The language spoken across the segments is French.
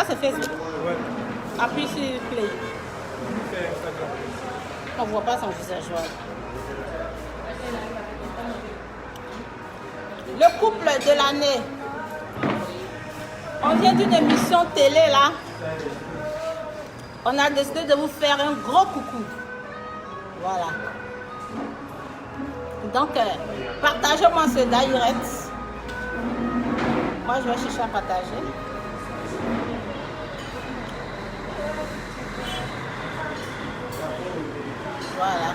c'est Facebook. Ouais. Appuie sur Play. C'est Instagram. On ne voit pas son visage. Voilà. Le couple de l'année. On vient d'une émission télé là. On a décidé de vous faire un gros coucou. Voilà. Donc, partagez-moi ce direct. Moi, je vais chercher à partager. Voilà.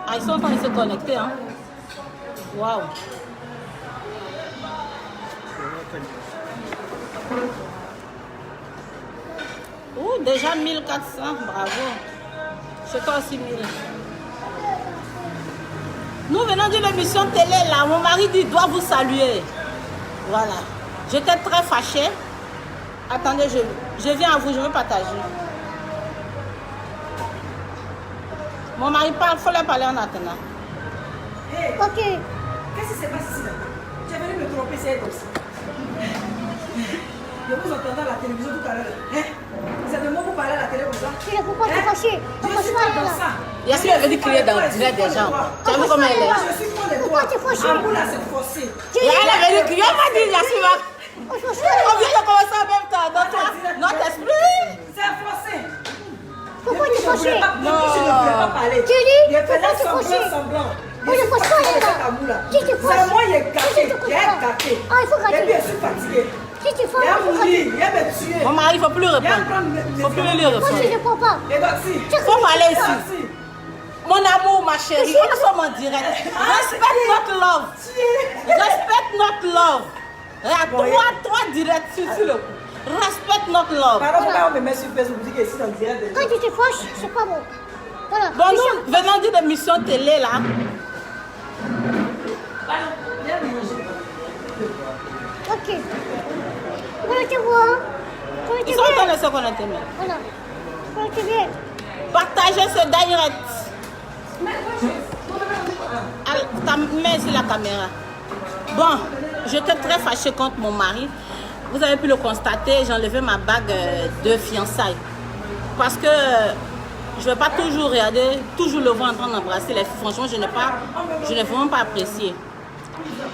Ah, ils sont en train de se connecter, hein. Waouh. Ouh, déjà 1400, bravo. C'est toi aussi 1000. Nous venons d'une émission télé là. Mon mari dit, doit vous saluer. Voilà. J'étais très fâchée. Attendez, je viens à vous, je veux partager. Mon mari parle, il faut leur parler en attendant. Hey, Ok. qu'est-ce qui s'est passé ici là? Tu es venu me tromper, c'est comme ça. Je vous entendais à la télévision tout à l'heure. Hein? C'est de moi vous parlez à la télé comme ça? Il faut pas te fâcher. Je suis pas dans ça. Yacine est venu crier dans le direct des gens. Tu as vu comment elle est? Moi, je suis con de toi. Pourquoi tu es fâché? Ah, vous là, c'est forcé. Et elle est venue crier. On m'a dit, Yacine, on vient de commencer en même temps. Donc, toi, notre esprit. C'est forcé. Pourquoi tu es fâché? Non. Je ne voulais pas parler. Tu dis? Il est Pourquoi tu es fâché? semblant. Oh, il faut pas aller là. Si tu fâches. C'est moi, il est gâté. Il est gâté. Ah, il faut Et puis, gâter. je suis fatigué. Si tu Il fâches, a il faut mouru. gâter. Il a me tué. Mon mari, il ne faut plus Il a répondre. prendre Il ne faut plus lui Moi, répondre. je ne prends pas. Et donc, si. Il faut parler ici. Si. Mon amour, ma chérie, nous sommes en direct. Respect notre love. Respect notre love. Toi, direct sur le coup. Respect notre love. Pardon, pourquoi on me met sur Facebook? Vous dites que c'est en direct. Quand tu te fâches, c'est pas bon. Voilà. Bon, nous venons d'une émission télé là. Viens manger. Ok. Voilà, tu vois. Voilà, tu Ils sont en train viens. de se connecter. Voilà. Voilà, tu viens. Partagez ce direct. Mets sur la caméra. Bon, j'étais très fâchée contre mon mari. Vous avez pu le constater, j'ai enlevé ma bague de fiançailles. Parce que je ne vais pas toujours regarder, toujours le voir en train d'embrasser les filles. Franchement, je n'ai vraiment pas apprécié.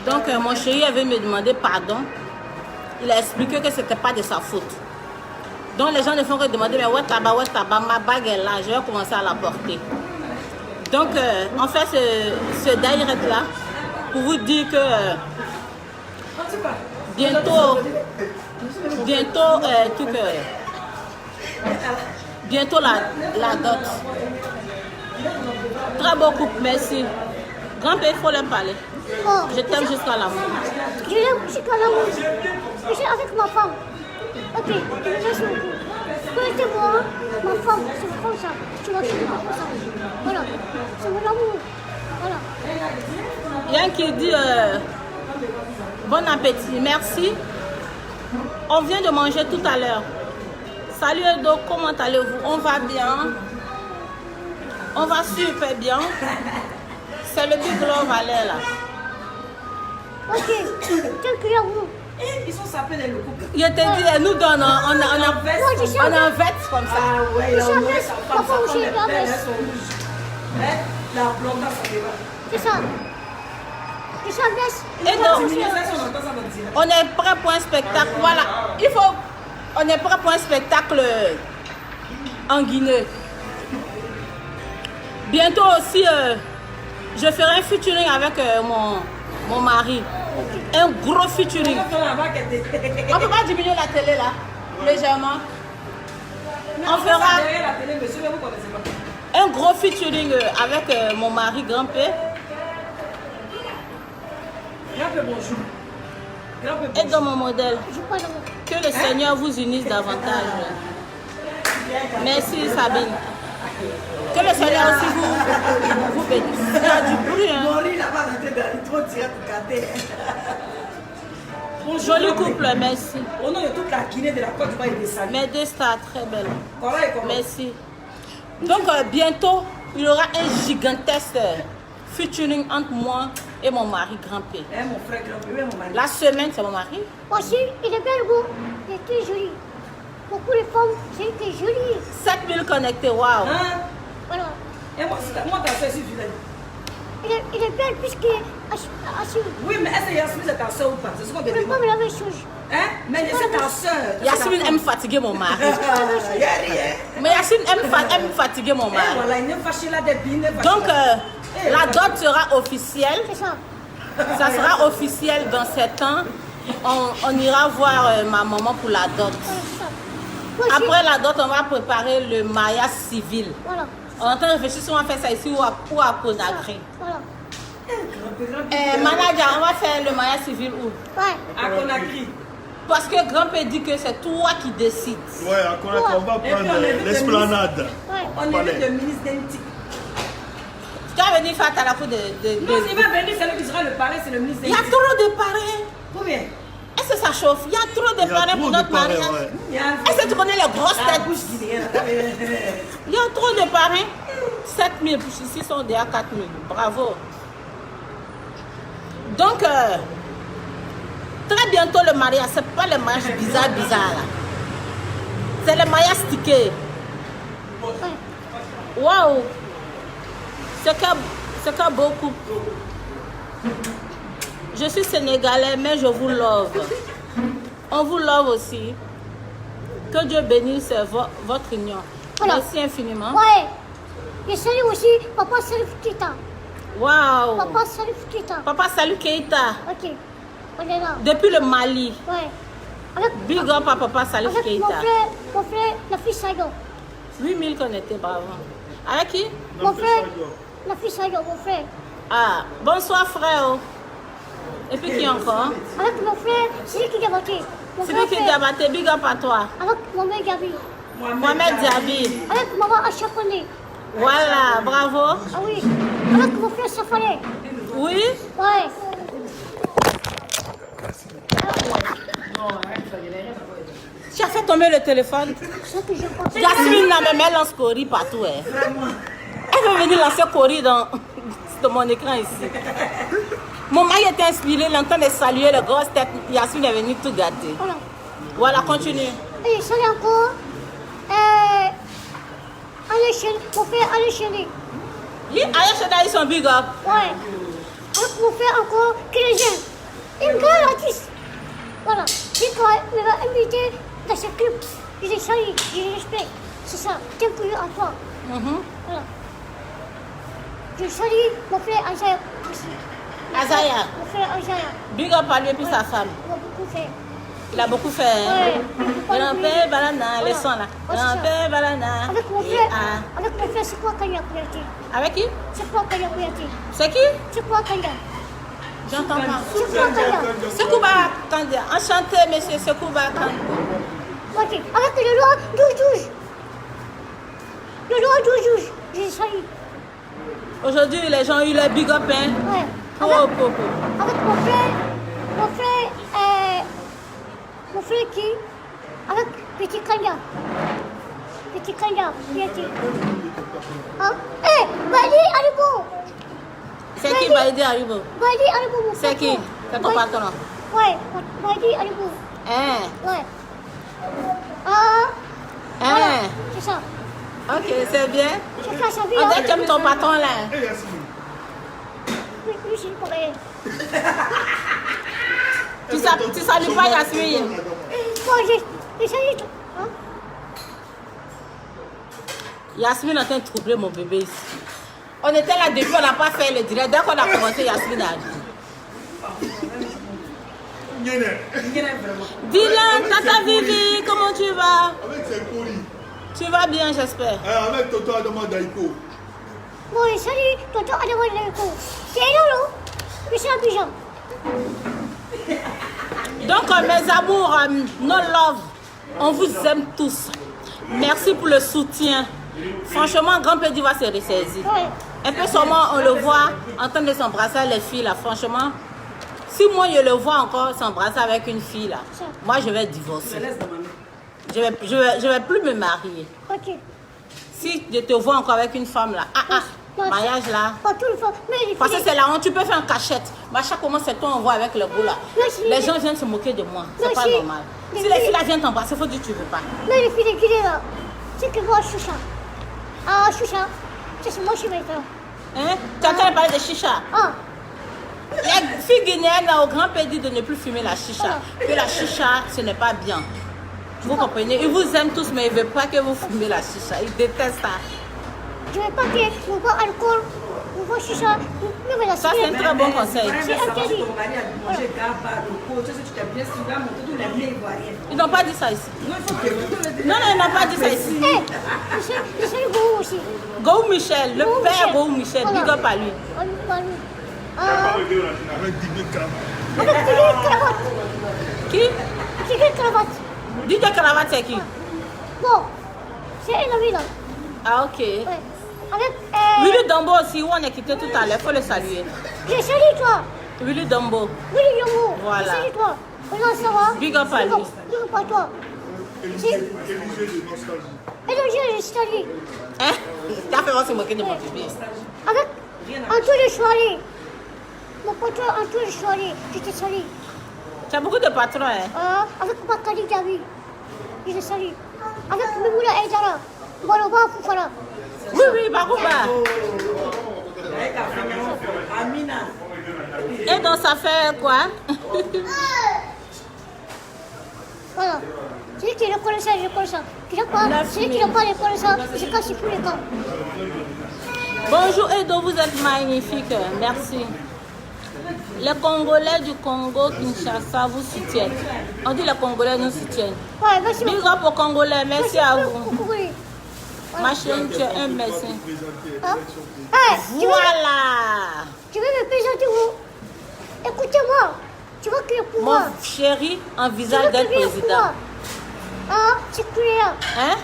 Donc, mon chéri avait me demandé pardon. Il a expliqué que ce n'était pas de sa faute. Donc, les gens ne font que demander, mais ouais, tabac, ma bague est là, je vais commencer à la porter. Donc, on fait ce direct-là pour vous dire que bientôt, la dot. Très beau couple, merci. Grand-père, il faut leur parler. Oh. Je t'aime jusqu'à la mort. Je l'aime jusqu'à l'amour. Je suis avec ma femme. Ok, merci beaucoup. Connaissez-moi, ma femme, c'est comme ça. Tu vas finir comme ça. Voilà, c'est mon amour. Voilà. Il y a un qui dit bon appétit, merci. On vient de manger tout à l'heure. Salut Edo, comment allez-vous? On va bien. On va super bien. C'est le Big Love Alley là. Ok, quel client vous? Ils sont sapés dans le couple. Il te dit, elle nous donne, on a un vêt comme ça. Ah ouais, il a enlevé sa femme, Papa sa aussi, femme, les la pères, veste. elles sont rouges. Hein? La blonde, ça débat. C'est ça. Je suis en veste. Et donc, Si on entend ça dans le direct. on est prêt pour un spectacle. Voilà, on est prêt pour un spectacle en Guinée. Bientôt aussi, je ferai un featuring avec mon mari. Un gros featuring. On ne peut pas diminuer la télé là, légèrement. On fera Derrière la télé, monsieur, mais vous connaissez pas. un gros featuring avec mon mari grand-père. Grand-père, bonjour. Grand-père, Et dans bonjour. mon modèle. Je parle. Que le Seigneur vous unisse davantage. Merci Sabine. Que le Seigneur aussi vous bénisse. Il y a du bruit. Hein. Mon lit là-bas, dans le trop direct, regardez. Joli couple, merci. Au nom de toute la Guinée, de la Côte d'Ivoire et des Salis. Mes deux stars, très belles. Comment? Merci. Donc, bientôt, il y aura un gigantesque featuring entre moi et mon mari Grand-P. Mon frère Grand-P, mon mari. La semaine, c'est mon mari. Aussi, il est bien beau. Il était joli. Beaucoup de femmes, c'était joli. 7000 connectés, waouh. Hein? Voilà. Et moi, ta soeur, si tu l'as dit. Il est bien plus qu'Assuré. Oui, mais est-ce que Yasmine c'est ta soeur ou pas? C'est ce qu'on te C'est pas demande. la même chose. Hein? Mais c'est ta soeur. Yasmine aime fatiguer mon mari. Il y a rien. Mais Yasmine aime fatiguer mon Et mari. voilà, il n'est fâché là des bines. Donc, la dot sera officielle. C'est ça. Ça sera officiel dans 7 ans. On ira voir ma maman pour la dot. Voilà, c'est ça. Moi aussi, Après la dot, on va préparer le mariage civil. voilà. On est en train de réfléchir si on va faire ça ici ou à Conakry. Voilà. Manager, on va faire le mariage civil où? Ouais. À Conakry. Parce que Grand-Père dit que c'est toi qui décides. Ouais, à Conakry, on va Et puis, on prendre invite l'esplanade. Ouais. On évite le ministre d'Intique. Tu vas venir faire ta la de... Non, s'il va venir, c'est lui qui sera le parrain, c'est le ministre Il y a d'Intique. trop de parrains. Combien? Est-ce que ça chauffe? Il y a trop de parrains pour notre mariage. Il y a Est-ce que tu connais les grosses la têtes? bouche guinéenne. Il y a trop de parrains. 7000, ici sont déjà 4000. Bravo. Donc, très bientôt le mariage. C'est pas le mariage bizarre là. C'est le mariage stické. Waouh. C'est qu'un beau couple. Je suis sénégalais, mais je vous love. On vous love aussi. Que Dieu bénisse votre union. Voilà. Merci infiniment. Ouais. Je salue aussi Papa Salif Keita. Waouh. Papa Salif Keita. Papa, salut Keita. Ok. On est là. Depuis le Mali. Ouais. Avec, Big up à Papa Salif avec Keita. mon frère, la fille Saïdo. 8000 connectés, bravo. Avec qui? Mon frère, la fille Saïdo, mon frère. Ah, bonsoir frère. Et puis qui encore? Avec mon frère, c'est lui qui a voté. Mon C'est lui qui frère, débattait, big up à toi. avec Mohamed Gabi. Mohamed Diaby. Avec maman Achapone. Voilà, bravo. Ah oui. Avec mon frère Safale. Oui? Ouais. Tu as fait tomber le téléphone. C'est ce que je pense. Yasmine là, mais elle lance Cori partout. Hein. Elle veut venir lancer Cori dans mon écran ici. Mon mari était inspiré, il est en train de saluer le grosse tête. Yasmine est venue tout gâter. Voilà. Voilà, continue. Et salut encore. Allez chez mon frère, allez chez lui. Aïcha, ils sont big up. Ouais. Avec mon frère encore, chrétien. Une grande artiste. Voilà. Il m'a invité dans ce club. Je les salue, je les respecte. C'est ça. Tiens pour à toi. Voilà. Je salue mon frère Azaya aussi. Azaya, Mon frère Azaya. big up à lui et puis sa femme. Il m'a beaucoup fait. Il a beaucoup fait. Hein? Ouais. Grand-père Balana, les sons là. Ouais, c'est ça. Grand-père Balana. Avec mon Et frère, ah. avec mon frère, c'est quoi Kanya Kouyati? Avec qui? C'est quoi Kanya Kouyati? C'est qui? C'est quoi Kanya? J'entends pas. C'est quoi Kanya? Sekouba Kandé. Enchanté, monsieur Sekouba Kandé. Ok. Avec le roi 12-12. Le roi 12-12. Je les salue. Aujourd'hui, les gens ont eu le big up. Hein? Ouais. Oh, Avec, oh, oh. avec mon frère qui? Avec Petit Kanya. Petit Kanya, Kouyati. Hein? Eh, Bali Aribo. C'est qui Baïdi Haribo? Bali Aribo, mon frère. C'est qui? C'est ton patron? Ouais, Bali Aribo. Hein? Ouais. Ah, voilà. Hein? C'est ça. Ok, c'est bien. Chacun sa vie. On hein. dirait comme ton patron là. Et Yasmine. Oui, oui, c'est pareil. Tu salues pas Yasmine? Moi, j'ai essayé tout. Hein? Yasmine est en train de troubler mon bébé ici. On était là depuis, on n'a pas fait le direct. Dès qu'on a commencé, Yasmine a dit. Dylan, Tata Vivi, comment tu vas? Avec ses colis. Tu vas bien, j'espère. Avec Toto Adama Daiko. Bon, salut, tonton Adama Leko. C'est là, mais c'est Abidjan. Donc, mes amours, no love, on vous aime tous. Merci pour le soutien. Franchement, Grand-Père Diva s'est ressaisi. Ouais. Un peu seulement, on le voit en train de s'embrasser les filles là. Franchement, Si moi je le vois encore s'embrasser avec une fille là, Ça. moi je vais Je divorcer. laisse dans ma main. Je vais plus me marier. Ok. Si je te vois encore avec une femme là, mariage là. Pas tout le temps. Mais les Parce que filles. c'est la honte, tu peux faire une cachette. Mais à chaque moment, c'est toi, on voit avec le goût là. Mais si- Les gens viennent se moquer de moi. C'est Mais pas si- normal. mais Si les si- filles là viennent t'embrasser, il faut dire que tu veux pas. Mais les filles de Guinée là. C'est que moi, Choucha. Ah, Choucha. Ça, c'est moi, je suis maintenant. Hein? Tu es en train de parler de chicha. Ah. Les filles guinéennes là, au grand-père dit de ne plus fumer la chicha. Que la chicha, ce n'est pas bien. Vous comprenez? Ils vous aiment tous, mais ils ne veulent pas que vous fumez la chicha. Ils détestent ça. Je veux pas que vous boire alcool, vous boire chicha, même la Ça, c'est un très bon conseil. C'est interdit. ton mari a mangé gaba, coco, tu sais, tu t'es bien sûr, là, monter tous les blés ivoiriens. Ils n'ont pas dit ça ici. Non, il faut que tu Non, ils n'ont pas dit ça ici. Eh, je sais le goût aussi. Gou Michel, le Gou père Michel. Gou Michel, Voilà. big up à lui. Ah, Avec 10 000 grammes. avec tigre cravate. Qui? Tigre cravate. DJ Cravate, c'est qui? Bon, c'est un ami là. Ah, ok. Ouais. Avec, Willy Dombo aussi, où on est quitté tout à l'heure, il faut le saluer. j'ai salué toi. Willy Dombo. Oui, Yomo. Voilà. J'ai salué toi. Comment ça va? Big up à lui. Big up à toi. Élisée de nostalgie. Et donc, j'ai salué. Hein? Tu as fait voir se moquer de mon bébé. Avec Antoine Chouari. Mon patron Antoine Chouari. Je te salue. Tu as beaucoup de patrons, hein? Avec Bakari Gabi. Je te salue. Avec Mimoula Aydara. Baloba Foufara. Oui, oui, Barouba. Avec Amina. Et donc, ça fait quoi? Voilà. Celui qui reconnaît ça, je reconnais ça. Celui qui n'a pas reconnaît ça, je casse tous les camps. Bonjour Edo, vous êtes magnifique. Merci. Les Congolais du Congo, Kinshasa, vous soutiennent. On dit les Congolais nous soutiennent. Ouais, merci Big beaucoup. up aux Congolais, merci à vous. beaucoup. Oui. Ma chérie, tu es un médecin. Hein? Hey, Voilà. tu veux me présenter où? Écoutez-moi. Tu vois que le pouvoir. Mon chéri Tu vois envisage que d'être le président. pouvoir. Ah, c'est clair. Hein?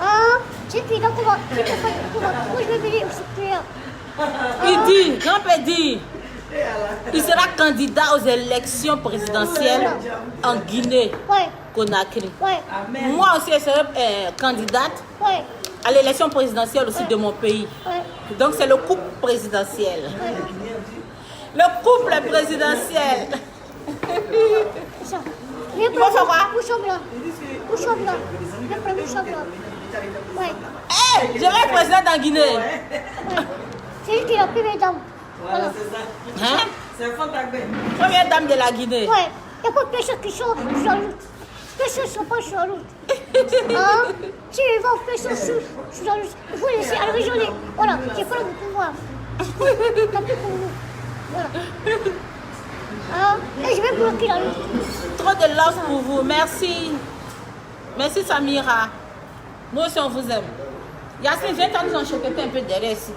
Ah, c'est clair. Donc, moi, je vais venir, c'est clair. Il dit, grand-père dit, il sera candidat aux élections présidentielles en Guinée, Ouais, Conakry. ouais, Amen. Moi aussi, je serai candidate ouais, à l'élection présidentielle aussi de mon pays. ouais. Donc c'est le couple présidentiel. Le couple présidentiel. C'est ça. Viens Il va faire quoi? Bouchon blanc. Bouchon blanc. Viens prendre bouchon blanc. Ouais. Hé, je vais être président en Guinée. Ouais. C'est lui qui est la première dame. Voilà, Voilà. c'est ça. Hein? C'est un fantasme. Première dame de la Guinée. Ouais. Il n'y a pas de personnes qui sont sur la route. Personne ne sont pas sur la route. Hein? Si ils vont personne sur la route, il faut laisser à la région. Voilà. J'ai pas le pouvoir. Tant pis pour vous. Voilà. Hein? Et je vais bloquer la route. Trop de love pour vous. Merci. Merci Samira. Nous aussi on vous aime. Yasmine, viens nous enchoqueter un peu derrière ici.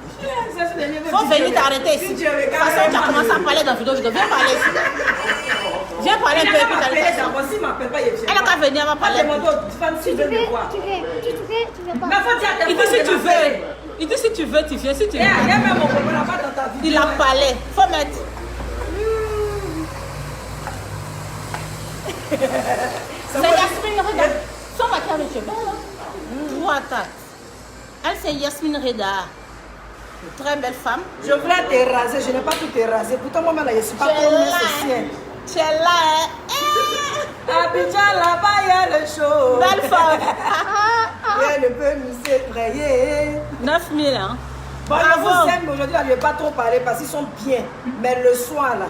Faut venir t'arrêter ici. De toute façon, tu as commencé à parler dans vidéo. Viens parler ici. Viens parler un peu et puis t'arrêter ici. Elle a qu'à venir, elle va parler. Si tu veux, tu viens. Si tu veux, tu viens pas. Il dit si tu veux. Il dit si tu veux, tu viens. Si tu veux. Il a parlé. Faut mettre. C'est Yasmine, regarde. Son maquillage de cheveux, là. Voilà. Elle, c'est Yasmine Reda. Une très belle femme. Je voulais te raser, je n'ai pas tout rasé. Pourtant, moi, je ne suis pas Tu es comme là, musicien. hein. Tu es là, hein. Abidjan, là-bas, il y a le show. Belle femme. Rien ne peut nous effrayer. 9000, hein. Bon, je Bravo. vous aime, mais aujourd'hui, je ne vais pas trop parler parce qu'ils sont bien. Mais le soir, là,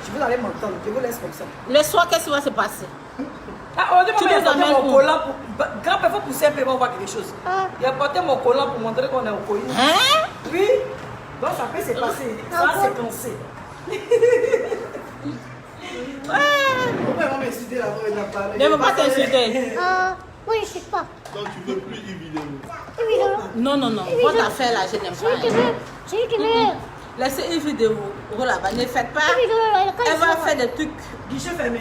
je vous allez m'entendre. Je vous laisse comme ça. Le soir, qu'est-ce qui va se passer? Ah, aujourd'hui, Tu moi, j'ai nous porté amènes mon où? collant pour... Grand-père, il faut pousser un peu, on voit quelque chose. Ah. Il a porté mon collant pour montrer qu'on est au colis. Hein? Oui. Donc, ça peut se passer. Ça Ah va bon? séquencer. Ouais. Pourquoi ils vont m'insulter là-bas? Il a parlé. Ne veux pas t'insulter. Ah, moi, je ne sais pas. Donc tu veux plus une vidéo. Évidemment. Non, non, non. Votre affaire là, je n'aime C'est lui qui pas. veut. C'est lui qui veut. Laissez une vidéo. Voilà, bah, ne faites pas. Elle va faire des trucs. Guichet fermé.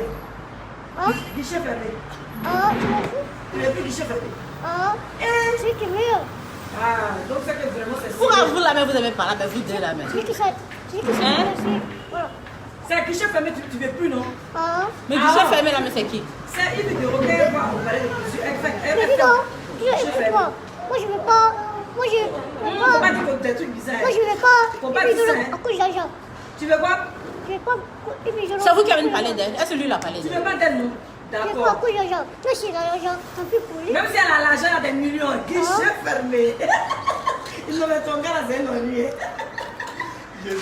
Ah, Guichet fermé. ah, tu m'en fous? Il n'est plus guichet fermé. Ah, c'est lui qui veut. Ah, donc c'est que vraiment c'est Pourquoi sérieux. vous la même, vous n'aimez pas la même, vous deux la même. C'est lui qui sait. C'est lui qui sait. Hein? Voilà. C'est un guichet fermé, tu ne veux plus, non? Ah. Mais guichet fermé là, mais c'est qui? C'est une vidéo qu'elle va au palais de Couture. Mais dis donc, écoute-moi. Moi, je veux pas. Moi, je veux Faut pas pas. dire des trucs bizarres. Moi, je veux pas. Faut pas Et puis, dire ça, je hein. à cause d'argent. Tu veux quoi? Je veux pas. Et puis, je C'est vous qui avez parlé d'elle. Est-ce que lui l'a parlé Tu d'elle? veux pas d'elle, non? Je veux pas à D'accord. cause d'argent. Toi, c'est l'argent. Tant pis pour lui. Même si elle a l'argent, elle a des millions, guichet fermé. Il ne met ton gars là, c'est un ennui. J'ai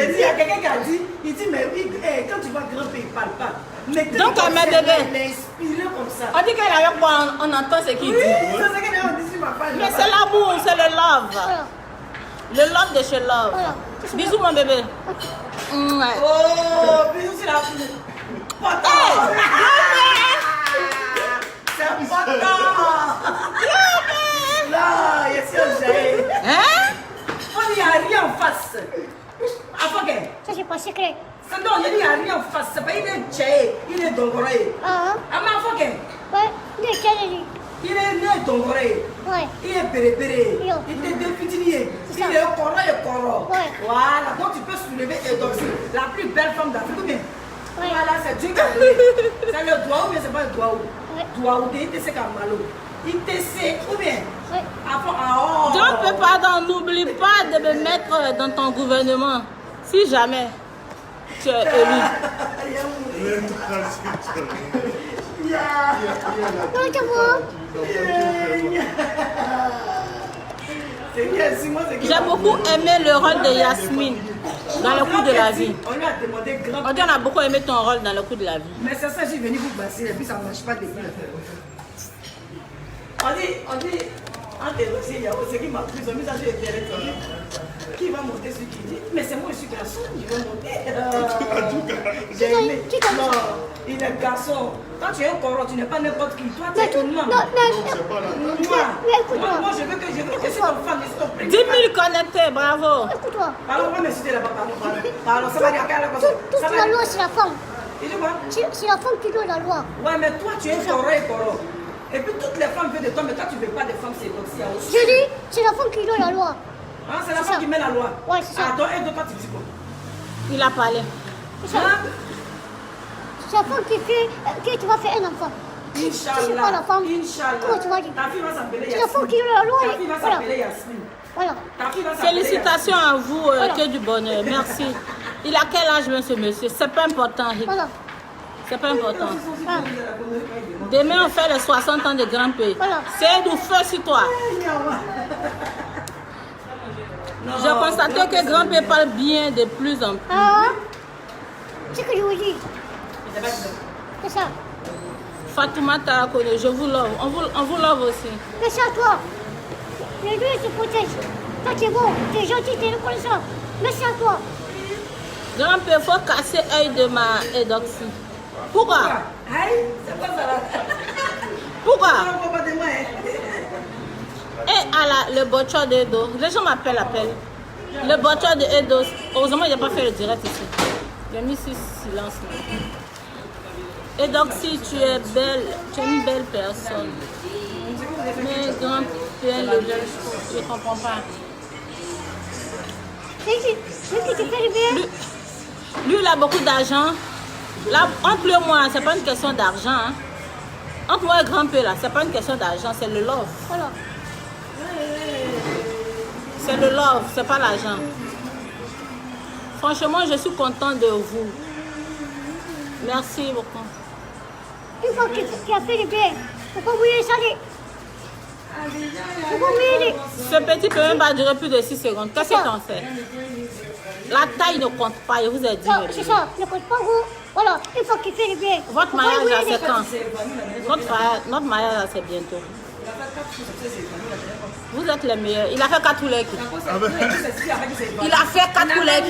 dit, il y a quelqu'un qui a dit, il dit, mais oui, quand tu vois grand-père, il ne parle pas. Mais quand Donc, tu elle m'a observes, bébé. il est inspiré comme ça. On dit qu'elle est avec moi, on entend ce qu'il Oui, dit. c'est ce qu'elle a dit sur ma page. Mais c'est l'amour, c'est le love. Voilà. Le love de chez Love. Voilà. Bisous mon bébé. Ouais. Oh, bisous sur la fille. Potin. C'est potin. Là, il y a si on j'ai. Hein? On n'y a rien en face. Avant que. Ça, c'est pas secret. C'est non, il n'y a rien en face. C'est pas, il est tché, il est dongoré. Ah. Ah, mais avant que. Ouais. Il est quel lui? Il est né dongoré. Ouais. Il est péré. Yo. Il est députinier. C'est Il ça. est coro et coro. Ouais. Voilà, donc tu peux soulever Edoxy, la plus belle femme d'Afrique. Ou bien? Ouais. Voilà, c'est Dieu qui a donné. C'est le doigt ou bien c'est pas le doigt ou? Ouais. Doigt ou il te sait comme malo. Il te sait ou bien? Ouais. Oh. Donc, pardon, n'oublie pas de me mettre dans ton gouvernement. Si jamais tu es élu. Non, tu vois. C'est bien, si moi c'est J'ai beaucoup aimé le rôle de Yasmine dans le coup de la vie. On lui a demandé grand. On dit on a beaucoup aimé ton rôle dans le coup de la vie. Mais c'est ça, je suis venu vous passer et puis ça ne marche pas depuis. On dit, entre les dossiers, il y a ce qui m'a pris, ils ont mis ça sur les terrains. Qui va monter sur qui dit, mais c'est moi, je suis garçon, je vais monter. J'ai aimé. Non, il est garçon. Quand tu es un corps, tu n'es pas n'importe qui. Toi, tu es une maman. Mais écoute-moi. Moi, je veux que je suis ton fan, je suis ton 10 000 connectés, bravo. Écoute-toi. Pardon, on va me citer là-bas, pardon. Ça va dire à quelle heure? Toute la loi, c'est la femme. Il dit quoi? C'est la femme qui doit la loi. Ouais, mais toi, tu es un corps et corps. Et puis toutes les femmes veulent de toi, mais toi, tu ne veux pas des femmes, c'est donc si aussi. Je dis, c'est la femme qui doit la loi. Hein, c'est la C'est femme ça. qui met la loi. Ouais, c'est ça. Ah, toi, et toi, tu dis quoi? Il a parlé. C'est ça. Hein? C'est la femme qui fait, que tu vas faire un enfant. Si c'est pas la Inch'Allah. femme, Inch'Allah. comment tu vas dire? Ta fille va s'appeler C'est la femme qui doit la loi. Ta fille va Voilà. s'appeler Yasmine. Voilà. Ta fille va s'appeler Félicitations à vous, Voilà. que du bonheur. Merci. Il a quel âge, ce monsieur? C'est pas important, Rick. Voilà. C'est pas important. Ah. Demain, on fait les 60 ans de Grand Pays. Voilà. C'est du feu sur toi. J'ai constaté que Grand Pays parle bien de plus en plus. Ah. C'est ce que je vous dis. C'est ça. Fatoumata Akone, je vous love. On vous love aussi. Merci à toi. Les deux se protègent. Toi, tu es bon, tu es gentil, tu es reconnaissant. Merci à toi. Grand Pays, il faut casser l'œil de ma Edoxy. Pourquoi? Aïe, c'est pas ça là. Pourquoi? Non, pas de moi. Et à le botcheur d'Edo, les gens m'appellent. Le botcheur de Edo, heureusement, il n'a pas fait le direct ici. J'ai mis sur silence. Edoxy, tu es belle, tu es une belle personne. Mais Grand Pays, je ne comprends pas. C'est qui te fait le bien? Lui, il a beaucoup d'argent. Là, entre lui et moi, ce n'est pas une question d'argent. Hein. Entre moi et Grand P, là, ce n'est pas une question d'argent, c'est le love. Voilà. C'est le love, c'est pas l'argent. Franchement, je suis contente de vous. Merci beaucoup. Une fois qu'il a fait le bien, pourquoi vous y salé? Pourquoi vous y Ce petit peut même pas durer plus de 6 secondes. Qu'est-ce que t'en sais? La taille ne compte pas, je vous ai dit. Non, c'est ça, ne compte pas vous. Voilà, une fois qu'il fait le bien. Votre mariage, là, c'est quand? quand? Notre mariage, là, c'est bientôt. Vous êtes les meilleurs. Il a fait 4 poulets. Il a fait 4 poulets.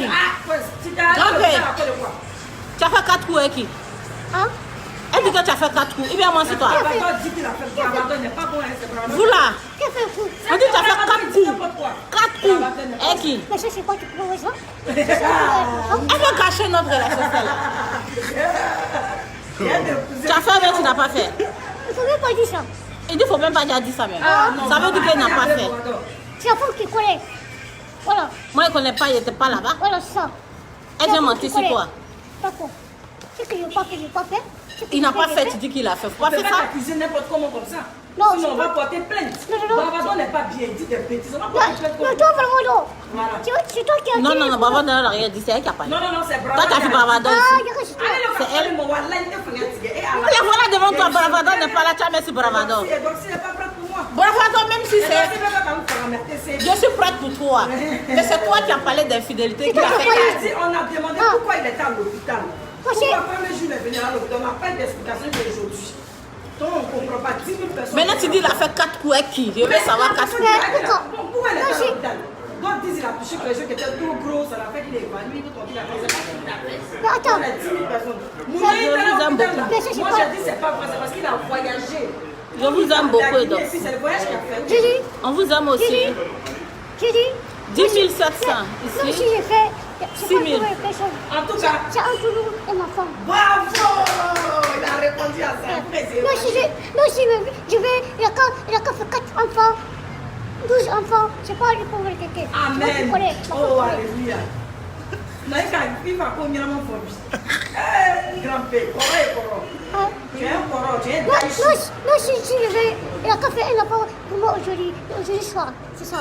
Tu as fait 4 poulets qui? Hein? Elle dit que tu as fait 4 coups. Il vient moi sur toi. Vous là, Qu'est-ce que vous? on dit que tu as fait 4 coups. 4 coups. Et qui? Mais ça, c'est quoi tu peux ça? Elle veut cacher notre relation, celle-là. Tu as fait, mais tu n'as pas fait. Il faut même pas dire ça. Il dit qu'il ne faut même pas dire ça même. Ça veut dire qu'elle n'a pas fait. C'est la femme qui connaît. Voilà, Moi, je ne connais pas, il n'était pas là-bas. voilà, c'est ça. Elle vient mentir sur toi. D'accord. C'est que je n'ai pas fait, je n'ai pas fait. Il n'a pas fait, tu dis qu'il a fait. Faut pas Tu ne faire peux pas ça. t'accuser n'importe comment comme ça. Non, sinon, on c'est va pas- porter plainte. Non. Bravado n'est pas bien, il dit des bêtises. On va Non, porter plainte non, contre toi, vraiment, non. Voilà. C'est toi qui as Non, dit. non, non, Bravado n'a rien dit, c'est elle qui a parlé. Non, c'est Bravado. Toi, t'as fait Bravado Ah, ici. il y a c'est toi. Allez, le C'est café, elle. mon wallah, il est fanatique. Et à La voilà devant toi, Bravado n'est pas là, tu as mis sur Bravado. Donc, si elle n'est pas prête pour moi. Bravado, même si C'est c'est... pas comme ça, c'est Je suis prête pour toi. Mais c'est toi qui as parlé d'infidélité. Qui a fait. on a demandé pourquoi il était à l'hôpital. Parce Pourquoi que- le premier jour il est venu à l'hôpital. On n'a pas d'explication d'aujourd'hui. Donc on ne comprend pas 10 000 personnes. Maintenant, tu dis il a fait 4 coups avec qui? Je veux savoir 4 coups. Pourquoi elle est à l'hôpital? D'autres disent qu'il a touché quelque chose qui était trop gros, ça l'a fait qu'il est évanoui, d'autres ont dit qu'il a fait ça. Mais attends. On a 10 000 personnes. Mon Ça, mari je était à vous aime l'hôpital, beaucoup. là. Mais ça, c'est Moi pas- j'ai dit c'est pas vrai, c'est parce qu'il a voyagé. Je vous aime beaucoup, Et donc. puis c'est le voyage qu'il a fait. J'ai dit, On vous aime aussi. j'ai dit. 10 700 Moi aussi, ici. j'ai fait. C'est 6 pas 000. pour les personnes. En tout cas, C'est un Toulou et ma femme. bravo! Il a répondu à ça. Après, c'est Moi aussi, je vais. Il a qu'à faire 4 enfants. 12 enfants. C'est pas lui pour le kéké. Amen. Oh, alléluia. Il va combien mon phobie? Grand-père, corps. Tu es un corps, tu es un daïchi. Moi, si je vais. Il a qu'à faire un enfant pour moi aujourd'hui soir. C'est ça.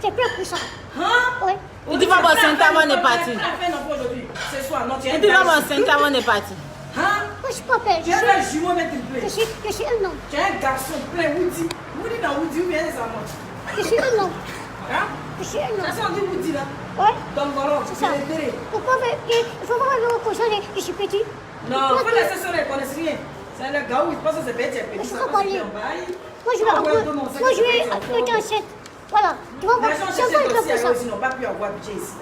C'est prêt pour ça. Hein? Ouais. Il dit maman enceinte avant de partir. Tu as fait un enfant aujourd'hui. Ce soir, non, tu es un Il dit maman daïchi. enceinte avant de partir. Hein? Moi, je suis pas belle. Tu es un jumeau, mais tu plais. Je suis un homme. Tu es un garçon plein Woody. Woody dans Woody, où vient les amants? Je suis un homme. Hein? Je suis un Ça homme. sent on dit Woody là. Ouais. Donc voilà, C'est tu ça. es libéré. Il faut pas me consommer. Je suis petit. Non, faut laisser ça, ils ne connaissent rien. C'est le gars où il pense que c'est petit, Je petit. serai pas lié. Moi, je vais Ah ouais, un peu. non, ça, Moi, je c'est vais pas un peu enceinte. Voilà. Tu vois, Les gens c'est cherchent pas le aussi pour ça. à eux, ils n'ont pas pu avoir budget ici.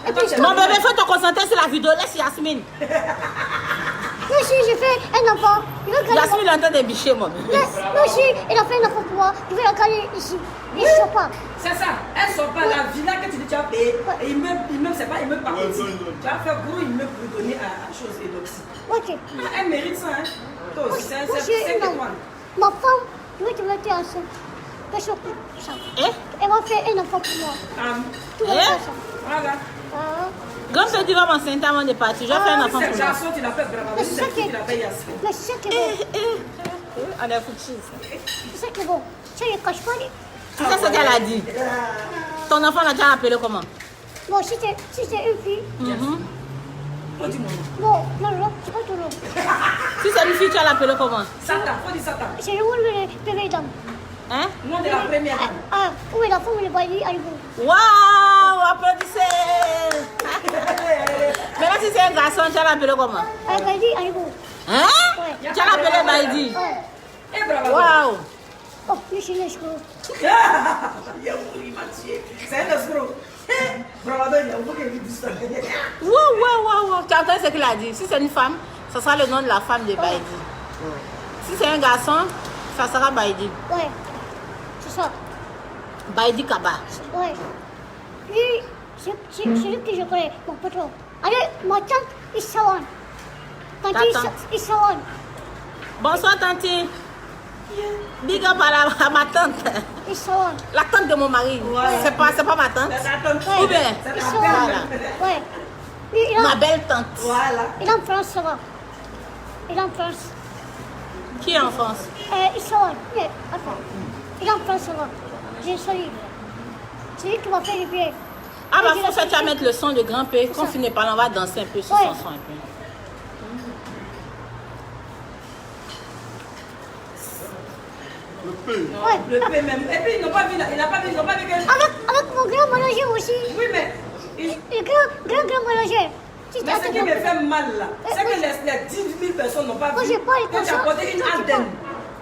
Et puis, Attends, Mon bébé, faut te concentrer sur la vidéo. Laisse Yasmine. moi aussi, j'ai fait un enfant. Je vais garder. Yasmine est en train de bicher, mon bébé. Moi aussi, il a fait un enfant pour moi. Je vais la garder ici. Il ne sort pas. C'est ça. Elles ne sont pas la villa que tu dis tu as payé. Et immeuble, c'est pas immeuble par petit. Tu as fait gros immeuble pour donner à chose et donc. Ok. Elle mérite ça, hein. Toi aussi, c'est Moi, 5 j'ai un homme. étoiles. Ma femme, je vais te mettre enceinte. Parce que ça. Hein? Elle va faire un enfant pour moi. Tout va Eh? faire ça. Voilà. Ah. Comme tu vas m'enceinte avant de partir, je vais faire un enfant C'est pour moi. Jason, tu l'as fait vraiment. Mais c'est ça qui est- Tu l'as fait Yasmine. Mais c'est ça qui est bon. On est foutus. C'est ça qui est bon. Ça, il ne cache pas. C'est ça ce qu'elle a dit. Ton enfant l'a déjà appelé comment? Bon, si c'est une fille, Faut dire mon nom. bon, non, c'est pas ton nom. Si c'est une fille, tu vas l'appeler comment? Satan, faut dire Satan. C'est le nom de bébé dame. Hein? Nom de la première dame. Ah, où est la femme, le bailli, allez vous. Waouh! Applaudissez! Maintenant, si c'est un garçon, tu vas l'appeler comment? Elle bailli, allez vous. Hein? Ouais. Tu vas l'appeler Baïdi. Ouais. Eh, bravo. Waouh! Oh, je suis les cheveux. Il a mouru, il m'a tué. C'est un escroc. Bravado, il a oublié qu'il dise ça. Waouh! Tu entends ce qu'il a dit? Si c'est une femme, ça sera le nom de la femme de Baïdi. Si c'est un garçon, ça sera Baïdi. Ouais. C'est ça. Baïdi Kaba. Ouais. Lui, c'est lui que je connais, mon patron. Allez, ma tante, Issawan. Ta Tante tante. Issawan. Bonsoir, tante. Big up à ma tante. Issawan. La tante de mon mari. Ouais. C'est pas ma tante. C'est ta tante. Ou bien, C'est ta Issawan. belle. Ouais. Lui, il ma est belle tante. Voilà. en France, ça va. Il est en France. Qui est en France? Issawan. Mais, attends. Il est en France, ça va. J'ai solide. C'est lui qui m'a fait les pieds. Ah bah faut que tu vas mettre le son de grand-père. Quand on finit par là, on va danser un peu sur Ouais. son son un peu. Le P. Ouais. Le P même. Et puis, ils n'ont pas vu, il n'a pas vu, ils n'ont pas vu que. Avec mon grand manager aussi. Oui, mais. Le grand manager. Si Mais t'as ce qui ton- me fait mal là, c'est que les 10 000 personnes n'ont pas Moi, vu j'ai pas les que tu as consciences. porté une Toi, tu antenne.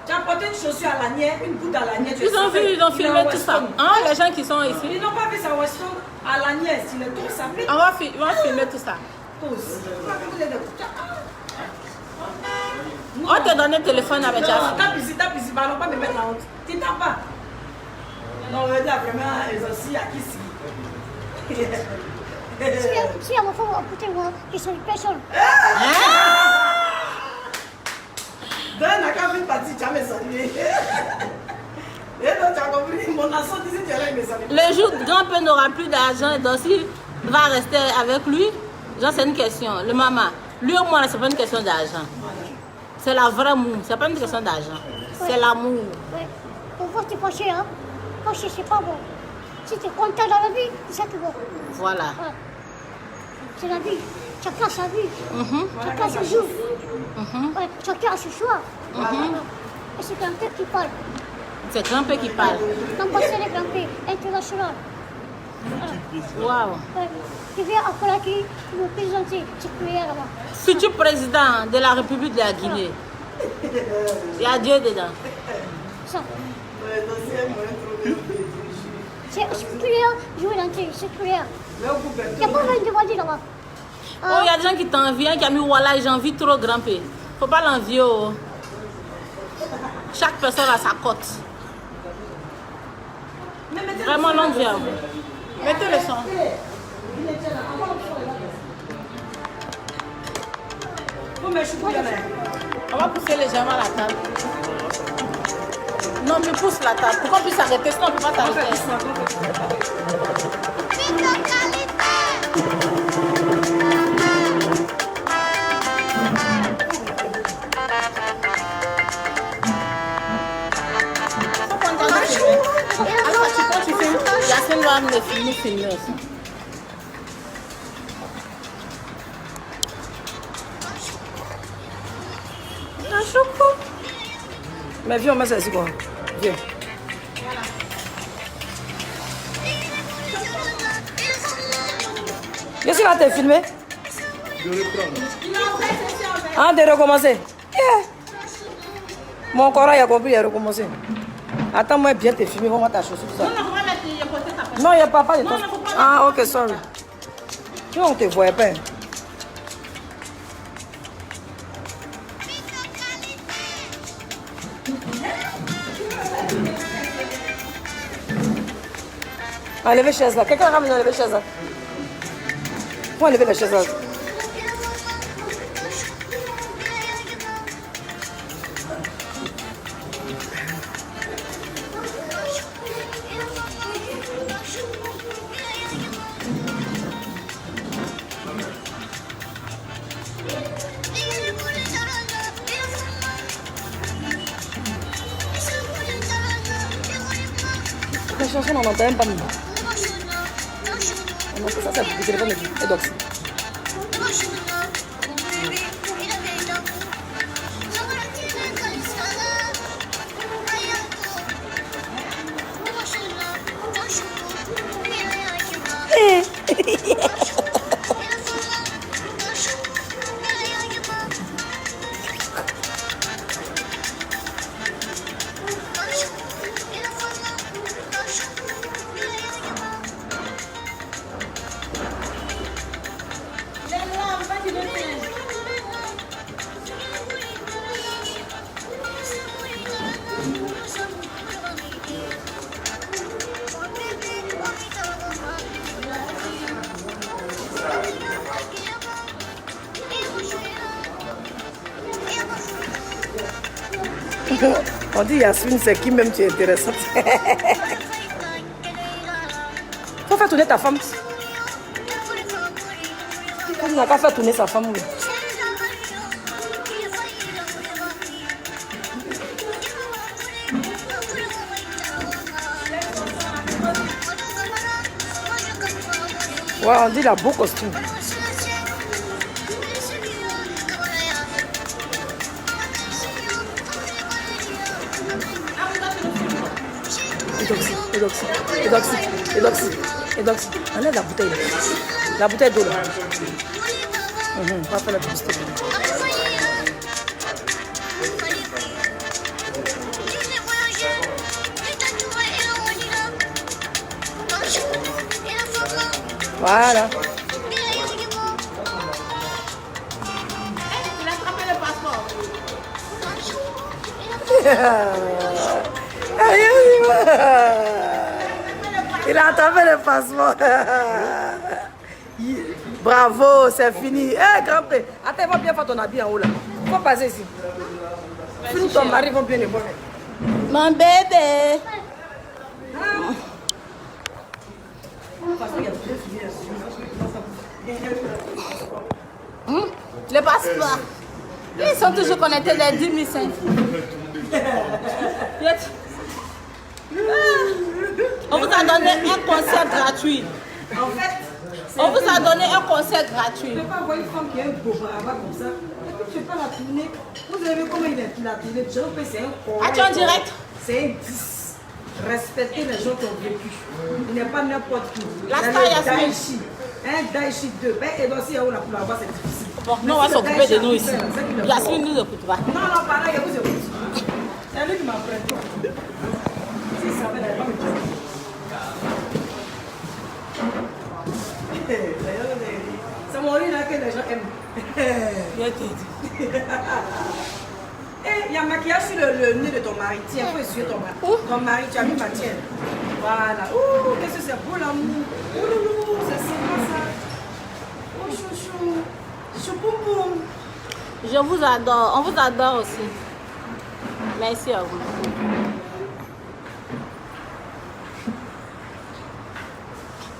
Tu as porté une chaussure à lanière, une goutte à lanière. tu Ils ont savais, vu, ils ont il est filmé en tout ça. Weston. Hein, les gens qui sont ici. Ils n'ont pas vu sa Weston à lanière, si le tour s'appelle. On va filmer tout ça. On te donne le téléphone avec Non, Jasmine. tape ici, bah, non, pas me mettre la honte. Tu tapes pas. Non, là, vraiment, ils ont aussi à qui si. Si à ma femme à côté de moi, qui sont une personne. Donne la carte une partie, tu as me salué. Et donc, tu as compris, mon accent disait tu allais me saluer. Le jour où grand-père n'aura plus d'argent, donc s'il va rester avec lui, genre c'est une question. Le maman, Lui ou moi, c'est pas une question d'argent. C'est la vraie amour. C'est pas une question d'argent. C'est l'amour. Ouais. Pour voir, t'es fâché, hein. Fâché, c'est pas bon. Si t'es content dans la vie, c'est ça qui est bon. Voilà. Ouais. C'est la vie. Chacun a sa vie. Chacun se joue. Ouais. Chacun a ses choix. Et c'est Grand-Père qui parle. C'est Grand-Père qui parle. L'ambassadeur Grand-Père international. Waouh. Ouais. Qui vient à Conakry nous présenter cette prière là-bas. Futur président de la République de la Guinée. Il y a Dieu dedans. Ça. C'est cette prière, je vais l'entrer, cette prière. Il n'y a pas besoin de demander là-bas. Oh, il y a des gens qui t'envient, qui a mis voilà, j'envie trop Grand-Père. Faut pas l'envier. Oh. Chaque personne a sa cote. Vraiment l'envie. Mettez le son. On va pousser légèrement la table. Non, mais pousse la table. Pour qu'on puisse arrêter, sinon on ne peut pas t'arrêter. Quand tu filmes, Yacine va me filmer aussi. Mais viens, on met ça ici quoi. Viens. Qu'est-ce qu'il va te filmer? De reprendre. Ah, de recommencer. Yeah. Mon corps a compris, il a recommencé. Attends-moi bien te filmer, comment ta chaussure, tout ça. Non, on va mettre les côtés ta Non, il n'y a pas de temps. non, faut pas. Ah, ok, sorry. Tu vois, on ne te voyait pas. Enlevez chaise là. Quelqu'un ramène enlever chaise là. Faut enlever la chaise là. La chanson, on n'entend même pas. Non, ça, c'est le téléphone et donc. On dit Yasmine, c'est qui même tu es intéressante. Faut faire tourner ta femme. On n'a qu'à faire tourner sa femme. Oui. Ouais, on dit il a beau costume. Edoxy. Enlève la bouteille. La bouteille d'eau là. On va faire la publicité. Voilà. Il a attrapé le passeport. Il a attrapé le passeport. Bravo, c'est fini. Eh, grand-père, attends, va bien faire ton habit en haut là. Faut passer ici. Filme ton mari, vont bien les voir. Mon bébé. Le passe pas. Ils sont toujours connectés les 10 500. On vous a donné un concert gratuit. En fait, On vous a donné un concert gratuit. tu ne peux pas voir une femme qui a un beau bras comme ça. Tu ne peux pas la tourner. Vous avez vu comment il est la tournée. Je pense que c'est un corps. Ah, tu es en direct? C'est un 10. Respectez les gens qui ont vécu. Il n'est pas n'importe qui. La star Yasmine. Daichi. Un Daichi 2. Ben, et donc, si on a pour la voir, c'est difficile. Bon, Mais nous, on va si le s'occuper Daichi de a nous pu ici. faire, c'est qu'il le Yasmine faut. nous écoute pas. Non, non, par là, il vous écoute. C'est lui qui m'a appris. Si ça va, il pas me dire. C'est mon rire là que les gens aiment. Et il y a un maquillage sur le nez de ton mari. Tiens, il faut essuyer ton mari. Ton mari, tu as mis ma tienne. Voilà. Ouh, qu'est-ce que c'est beau l'amour. Ouh, loulou, c'est sympa ça. Oh, chouchou. Choupoum. Je vous adore. On vous adore aussi. Merci à vous.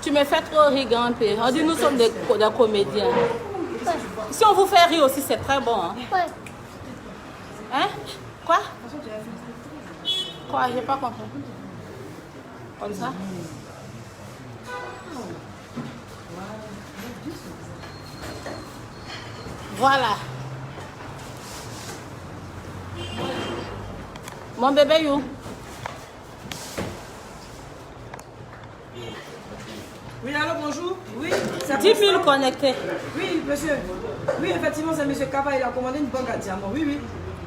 Tu me fais trop rire, grand-père. On dit nous sommes des comédiens. Ouais. Si on vous fait rire aussi, c'est très bon. Hein? Ouais. Hein? Quoi? Quoi? J'ai pas compris. Comme ça? Voilà. Mon bébé, you? Oui, allô, bonjour. Oui, c'est 10 000 connectés. Oui, monsieur. Oui, effectivement, c'est monsieur Kaba. Il a commandé une banque à diamants. Oui, oui.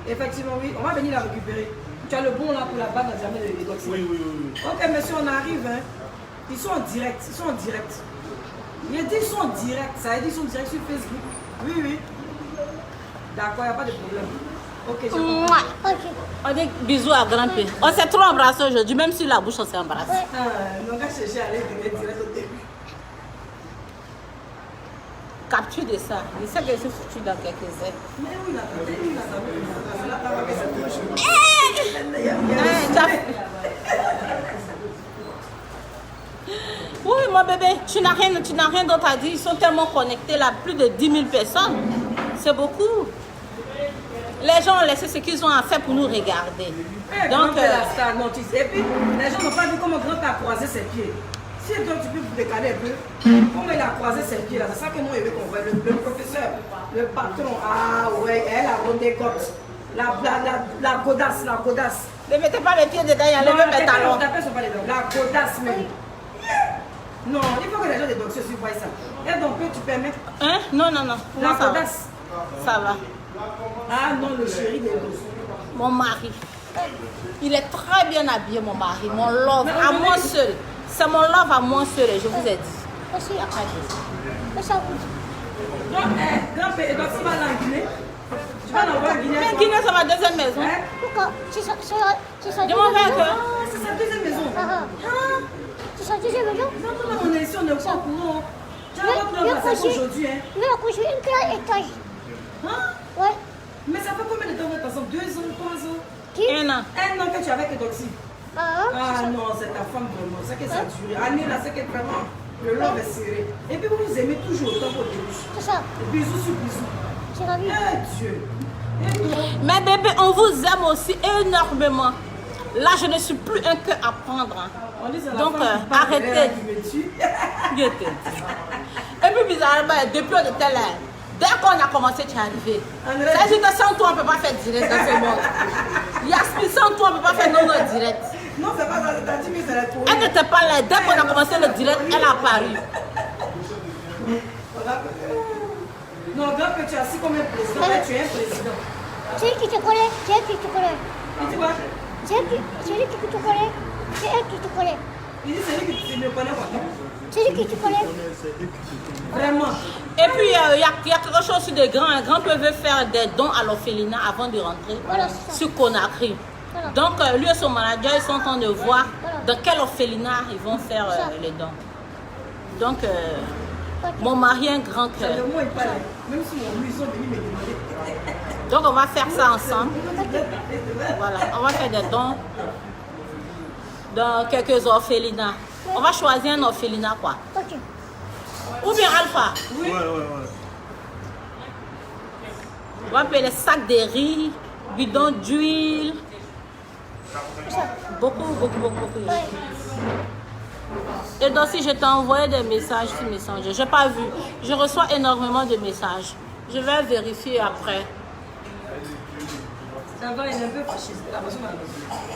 Effectivement, oui. On va venir la récupérer. Tu as le bon là pour la banque à diamants de l'Edoxy. Oui, oui, oui. Ok, monsieur, on arrive. Hein. Ils sont en direct. Ils sont en direct. Il a dit ils sont en direct. Ça a dit ils sont en direct sur Facebook. Oui, oui. D'accord, il n'y a pas de problème. Ok, j'ai compris. Mouah. Ok. On dit bisous à grand-père. On s'est trop embrassé aujourd'hui, même si la bouche on s'est embrassé. Ouais. Ah, donc, je cherchais à aller direct au début. Capture de ça. Je sais que je suis foutu dans quelques heures. Mais oui, il a tapé, il a tapé, il a tapé. Là, t'as fait cette bouche. Oui, mon bébé, tu n'as rien d'autre à dire. Ils sont tellement connectés là, plus de 10 000 personnes. C'est beaucoup. Les gens ont laissé ce qu'ils ont à faire pour nous regarder. Donc, la star notice. Et puis, les gens n'ont pas vu comment grand a croisé ses pieds. Si toi tu peux vous décaler un peu, comment il a croisé ses pieds là, c'est ça que moi je veux qu'on voit. Le professeur, le patron, ah ouais, elle a redécote. La godasse, la godasse. ne mettez pas les pieds dedans, il y a les mes talons. Sont pas les dents. La godasse même. Non, il faut que les gens des dossiers voient ça. Et donc, tu permets Hein? Non, non, non. la Non, ça va. godasse. Ça va. Ah non, le chéri des dossiers. Mon mari. Il est très bien habillé, mon mari. Mon love, à moi seul. C'est mon love à moi seul, je vous ai dit. Aussi. Aussi. Donc, grand-père, et donc, tu vas aller en Guinée. Tu vas l'envoyer en Guinée. Mais Guinée, c'est ma deuxième maison. Hein? Pourquoi? C'est ça. Je m'en vais avec eux. Ah, c'est sa deuxième maison. Ah. C'est ça, deuxième maison? Non, non, on est ici, on est au courant. Tu vas voir comment ça fait aujourd'hui, hein? Il a construit une classe étage. Hein? Ouais. Mais ça fait combien de temps vous êtes ensemble? 2 ans, 3 ans? Qui? Un an. 1 an que tu es avec Edoxy. Ah. Ah non, c'est ta femme vraiment. C'est que ça a duré. Annie, là, c'est que vraiment, le love est serré. Et puis vous vous aimez toujours autant qu'au début. C'est ça. Bisous sur bisous. C'est la vie. Eh Dieu. Et toi? Mais bébé, on vous aime aussi énormément. Là, je ne suis plus un cœur à prendre. Hein. On dit c'est la Donc, femme qui parle arrêtez. derrière qui me tue. Bien te dit. Et puis, bizarrement, depuis on était là, dès qu'on a commencé, tu es arrivé. André. Ça veut dire que sans toi, on ne peut pas faire direct dans ce monde. Yasmine, sans toi, on ne peut pas faire nos direct. Non, c'est pas ça, t'as dit que c'est la courrier. Elle n'était pas là. Dès qu'on a commencé le direct, elle a apparu. Non, donc tu es assis comme un président, mais tu es un président. C'est elle qui te connaît. C'est elle qui te connaît. Il dit quoi? C'est lui qui te connaît. C'est elle qui te connaît. Il dit c'est lui qui me connaît quoi? C'est lui qui te connaît. Vraiment. Et puis, il y a quelque chose sur des grands. Un grand peut faire des dons à l'orphelinat avant de rentrer Voilà, c'est ça. sur Conakry. Voilà. Donc, lui et son manager, ils sont en train de voir dans quel orphelinat ils vont faire les dons. Donc, mon mari a un grand C'est cœur. le mot, il parle. Même si mon lui, ils sont venus me demander. Donc, on va faire ça ensemble. Voilà, on va faire des dons dans quelques orphelinats. On va choisir un orphelinat, quoi. Ok. Ou bien Alpha. Oui. Ouais. Grand-père, les sacs de riz, bidons d'huile. Beaucoup. Et donc, si je t'ai envoyé des messages sur Messenger, je n'ai pas vu. Je reçois énormément de messages. Je vais vérifier après. Ça va, elle est un peu fâchée. La personne a raison.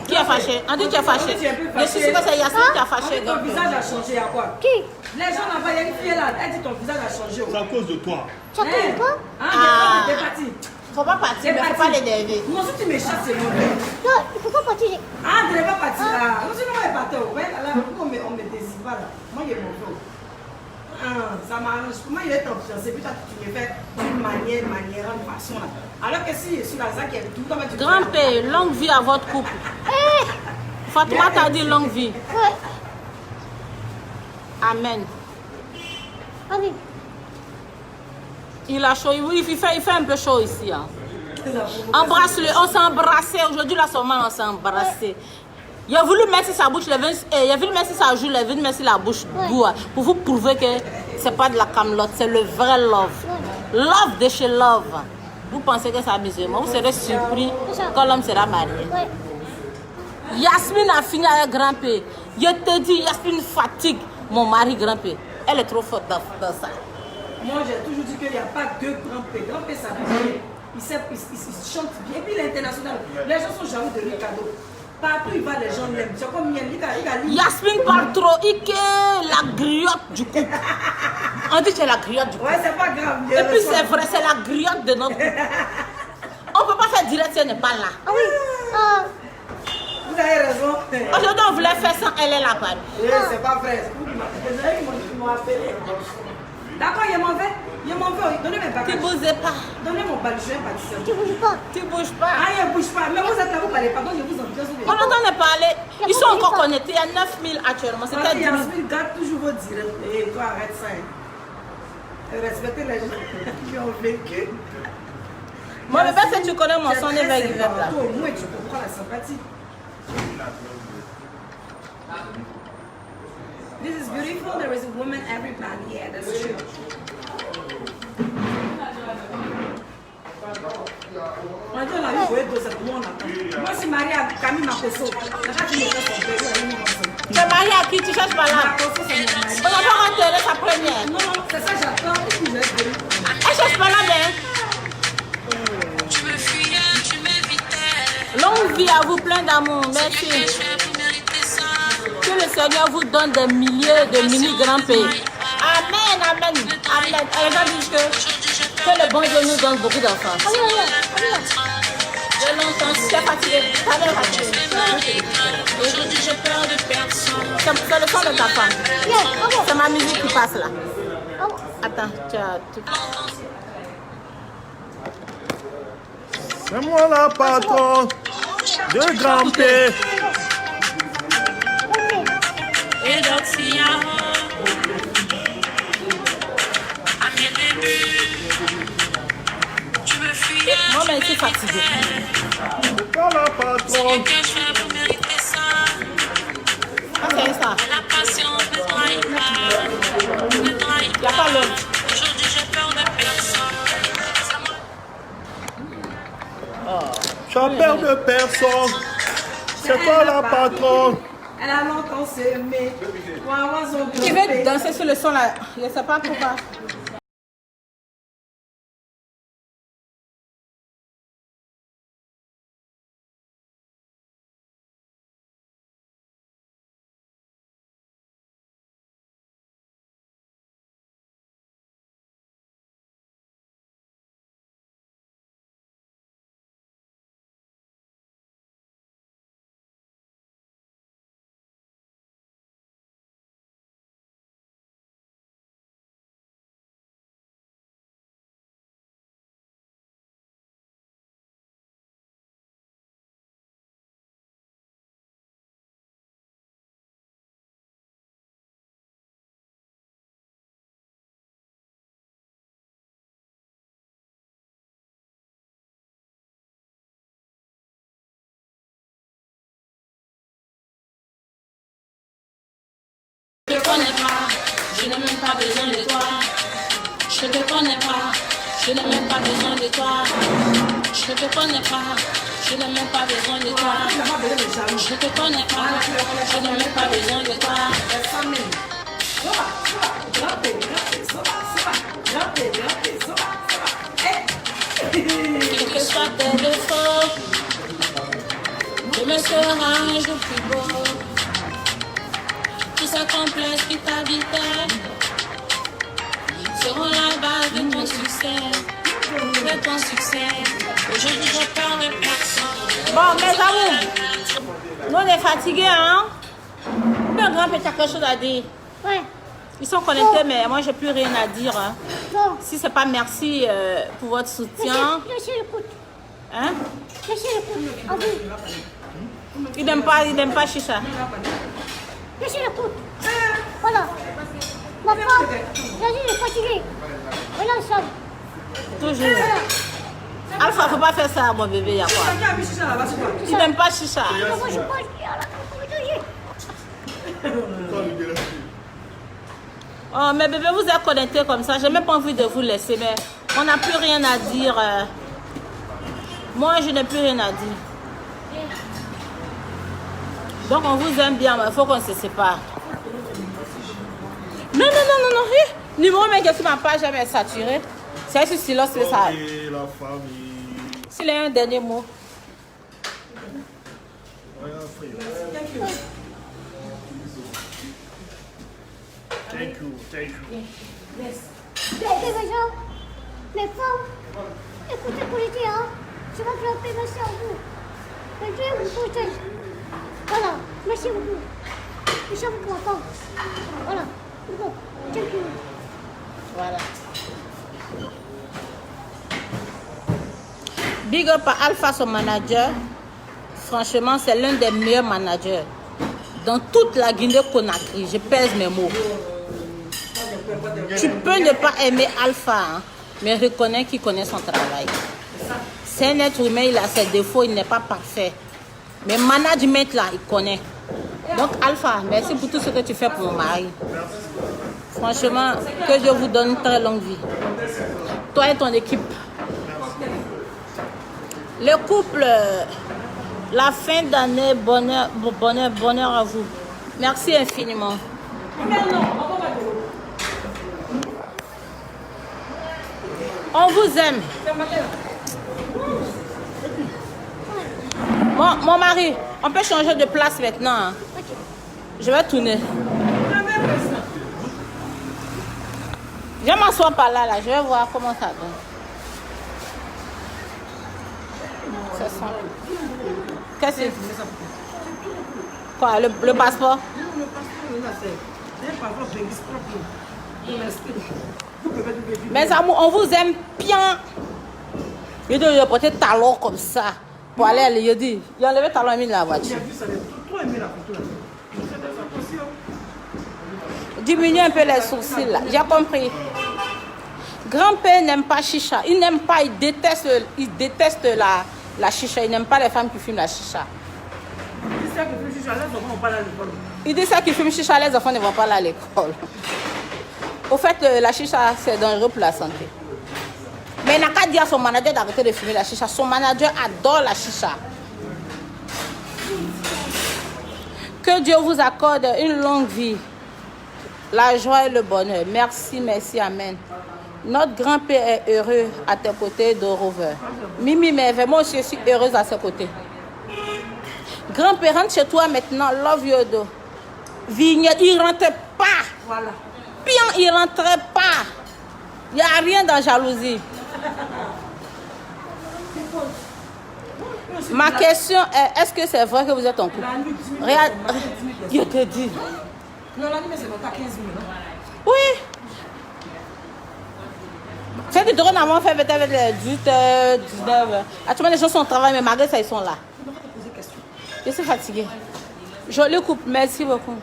Qui est fâché? On dit que tu es fâché. Je suis sûre que c'est Yasmine qui a fâché. Ton visage a changé à quoi? Qui? Les gens là-bas, il y a une fille là, elle dit ton visage a changé. C'est à cause de toi. Tu as connu quoi? Ah, t'es parti. Faut pas partir, mais faut pas l'énerver. Non, si tu me chasses, c'est mauvais. Non, il faut pas partir. Ah, tu n'es pas parti là. Non, sinon, on est parti. Là, on me désire pas là. Moi, il est mauvais. Ah, ça m'arrange. Comment il est ton fiancé? Puis toi, tu me fais d'une manière, une façon là. Alors que si je suis là, ça qui est tout le temps. Grand-père, longue vie à votre couple. Fatma t'a dit longue vie. Ouais. Amen. Allez. Il a chaud, il fait un peu chaud ici. Hein. Embrasse-le, on s'est embrassé. Aujourd'hui, là, seulement, on s'est embrassé. Il a voulu mettre sur sa bouche, il a voulu mettre sur sa joue, il a voulu mettre sur la bouche pour vous prouver que c'est pas de la camelote, c'est le vrai love. Love de chez Love. Vous pensez que c'est amusement, vous serez surpris quand l'homme sera marié. Ouais. Yasmine a fini avec grand-père. Je te dis, Yasmine fatigue mon mari grand-père. Elle est trop forte dans ça. Moi, j'ai toujours dit qu'il n'y a pas deux grands-pères. Grand-père, ça bien. Il chante bien. Et puis, l'international, les gens sont jaloux de Ricardo. Partout, il va, les gens l'aiment. C'est comme Yasmine parle trop. Ike, la griotte du couple. On dit que c'est la griotte du couple. Ouais, c'est pas grave. Et puis, c'est vrai, c'est la griotte de notre couple. On ne peut pas faire direct si elle n'est pas là. Ah oui. Vous avez raison. Aujourd'hui, on voulait faire sans elle est là. C'est pas vrai. Ils m'ont appelé. D'accord, il m'en veut. Donnez mes bagages. Tu ne bouges pas. Donnez mon bagage, je vais partir. Tu bouges pas. Tu ne bouges pas. Ah, il ne bouge pas. Mais vous êtes là, vous parlez. Pardon, je vous en prie. On entend parler. Ils sont encore connectés. Il y a 9000 actuellement. C'était 10 000. Yasmine garde toujours vos directs. Et toi, arrête ça. Respectez les gens qui ont vécu. Moi, le fait que tu connais mon son, est là. Au moins, tu comprends la sympathie. This is beautiful. There is a woman every man. Yeah, that's true. On dit on a eu voyé deux moi on attend. Moi je suis mariée à Camille Makoso. Là tu me fais son père. Tu es mariée à qui? Tu cherches pas là? Makoso c'est mon mari. On va pas rentrer sa première. Non, c'est ça j'attends. Et puis je vais venir. Elle cherche pas là, mais. Tu me fuyais, tu m'évitais. Longue vie à vous, plein d'amour. Merci. Que le Seigneur vous donne des milliers de mini-grands-pères. Amen, amen, amen. Et les gens disent que le bon Dieu nous donne beaucoup d'enfants. Je l'entends, tu es fatigué. Ta mère est fatiguée. Aujourd'hui, j'ai peur de personne. C'est le son de ta femme. C'est ma musique qui passe là. Attends, tu as tout. C'est moi la patronne de grand-père. Et donc, s'il y a à mes débuts, tu me fuyais. Moi-même, je suis fatiguée. C'est pas la patronne. Que je fais pour mériter ça. Ah, c'est ça. La patience ne trahit pas. Ne trahit Il n'y a pas l'autre. Aujourd'hui, j'ai peur de personne. Tu as peur de personne. C'est toi la patronne. Elle a longtemps s'aimé pour avoir son Qui veut danser sur le son là? Je ne sais pas pourquoi. Je te connais pas, je n'ai même pas besoin de toi. Je te connais pas, je n'ai même pas besoin de toi. de toi. Je ne te connais pas. Je n'ai même pas besoin de toi. Je ne te connais pas. Je n'ai même pas besoin de toi. Quel que soit tes défauts, je me serai un jour plus beau. Tous ces complexes qui t'habitaient seront la base de ton succès. De ton succès. Aujourd'hui, je parle de personne. Bon, mes amours, nous on est fatigués, hein? Le grand petit a quelque chose à dire. Ouais. Ils sont connectés, mais moi j'ai plus rien à dire. Hein. Non. Si c'est pas merci pour votre soutien. Lâchez le coude. Hein? Lâchez le coude. À vous. Il n'aime pas chicha. Lâchez le coude. Voilà. Ma femme, vas-y, elle est fatiguée. Voilà le sol. Toujours. Voilà. Alpha, faut pas faire ça à mon bébé, y'a quoi? Il n'aime pas chicha. Moi, je pense qu'il y a là. Oh, mais bébé, vous êtes connectés comme ça. J'ai même pas envie de vous laisser, mais on n'a plus rien à dire. Moi, je n'ai plus rien à dire. Donc, on vous aime bien, mais il faut qu'on se sépare. Non. Numéro, mais que sur ma page, jamais saturé. C'est sur silence, c'est ça. Et la famille. S'il y a un dernier mot. Thank you. Les gens, les femmes, écoutez pour les dire, hein. Je vais vous appeler, merci à vous. Mais Dieu vous protège. Voilà, merci beaucoup. Je suis avec ma femme. Voilà, bon, thank you. Voilà. Big up à Alpha, son manager. Franchement, c'est l'un des meilleurs managers. Dans toute la Guinée-Conakry, je pèse mes mots. Tu peux ne pas aimer Alpha, hein, mais reconnais qu'il connaît son travail. C'est un être humain, il a ses défauts, il n'est pas parfait. Mais management là, il connaît. Donc Alpha, merci pour tout ce que tu fais pour mon mari. Franchement, que Dieu vous donne une très longue vie. Toi et ton équipe. Le couple, la fin d'année, bonheur à vous. Merci infiniment. On vous aime. Mon mari, on peut changer de place maintenant. Hein. Je vais tourner. Je m'assois par là, je vais voir comment ça donne. C'est ça. Qu'est-ce que c'est? Quoi, le passeport? Mes amours, on vous aime bien. Je dois porter talon comme ça pour aller à l'Iodi. Il a enlevé le talon et mis dans la voiture. Diminuer un peu les sourcils là. J'ai compris. Grand-père n'aime pas chicha. Il n'aime pas, il déteste la chicha. Il n'aime pas les femmes qui fument la chicha. Il dit ça qu'il fume chicha, les enfants ne vont pas aller à l'école. Au fait, la chicha, c'est dangereux pour la santé. Mais il n'a qu'à dire à son manager d'arrêter de fumer la chicha. Son manager adore la chicha. Que Dieu vous accorde une longue vie, la joie et le bonheur. Merci, merci, amen. Notre grand-père est heureux à tes côtés de Rover. Mimi, mais moi aussi, je suis heureuse à ses côtés. Grand-père, rentre chez toi maintenant. Love you, do. Vignette, il ne rentre pas. Voilà. Bien, il ne rentrait pas. Il n'y a rien dans jalousie. Ma question est, est-ce que c'est vrai que vous êtes en couple? Regarde, je te dis. Non, la nuit, c'est dans 15 minutes. Oui. C'est que drôle, avant, on fait peut-être avec les 18h, 19h. Actuellement, les gens sont au travail, mais malgré ça, ils sont là. Je suis fatiguée. Joli couple, merci beaucoup.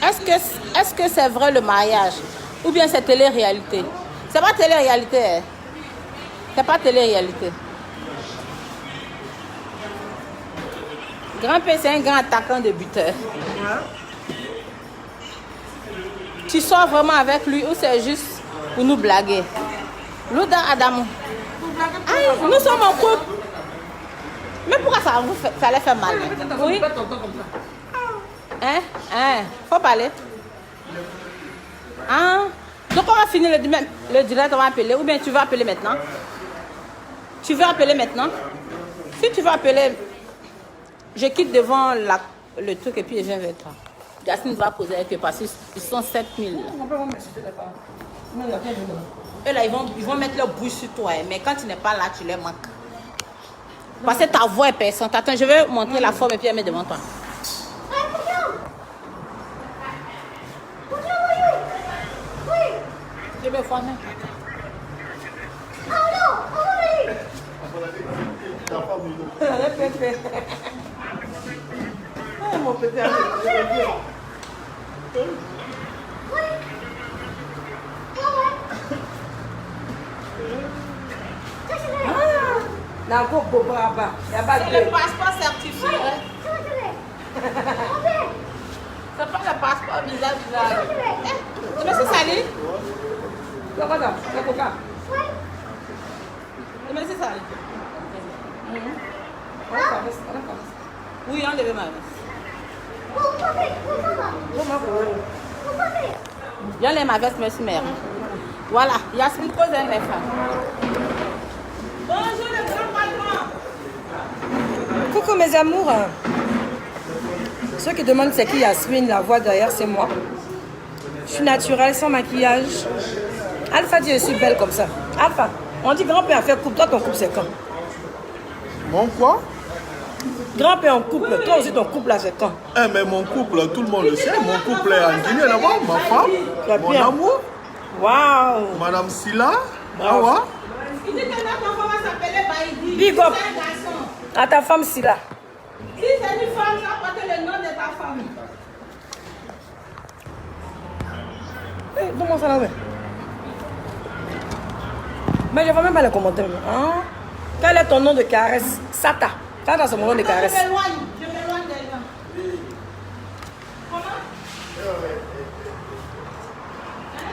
Est-ce que c'est vrai le mariage? Ou bien c'est télé-réalité? C'est pas télé-réalité. Hein? C'est pas télé-réalité. Grand-père, c'est un grand attaquant de buteur. Tu sors vraiment avec lui ou c'est juste Pour nous blaguer. Louda Adamo. Aïe, nous sommes en couple. Mais pourquoi ça vous fait, ça allait faire mal? Oui. Hein? Faut parler. Ah. Donc on va finir le direct, on va appeler. Ou bien tu vas appeler maintenant? Tu veux appeler maintenant? Si tu veux appeler, je quitte devant le truc et puis je viens vers toi. Yacine va poser avec eux parce qu'ils sont 7000. Eux là, ils vont mettre leur bouche sur toi. Mais quand tu n'es pas là, tu les manques. Parce que ta voix est personne. Attends, je vais montrer la forme et puis elle met devant toi. Je vais former. Mon petit c'est le passeport certifié. C'est pas le passeport bizarre. Tu me suis sali? Tu me suis sali? Oui, enlevez ma veste. J'enlève ma veste, merci mère. Voilà, Yasmine pose un mes femmes. Bonjour le grand patron. Coucou mes amours. Ceux qui demandent c'est qui Yasmine, la voix derrière c'est moi. Je suis naturelle, sans maquillage. Alpha dit je suis belle comme ça. Alpha, on dit grand-père a fait couple, toi ton couple c'est quand? Mon quoi? Grand-père en couple, toi aussi ton couple là c'est quand? Eh mais mon couple, tout le monde le sait, mon couple est en Guinée là-bas, ma femme, mon amour, Waouh! Madame Silla, Bravo. Awa. Il dit que notre enfant va s'appeler Baïdi. Big up. C'est un garçon. À ta femme si là. Si c'est une femme, tu vas porter le nom de ta femme. Comment ça là ouais? Mais je ne vois même pas les commentaires. Hein? Quel est ton nom de caresse? Sata. Sata c'est mon nom de caresse. Je m'éloigne des gens. Comment?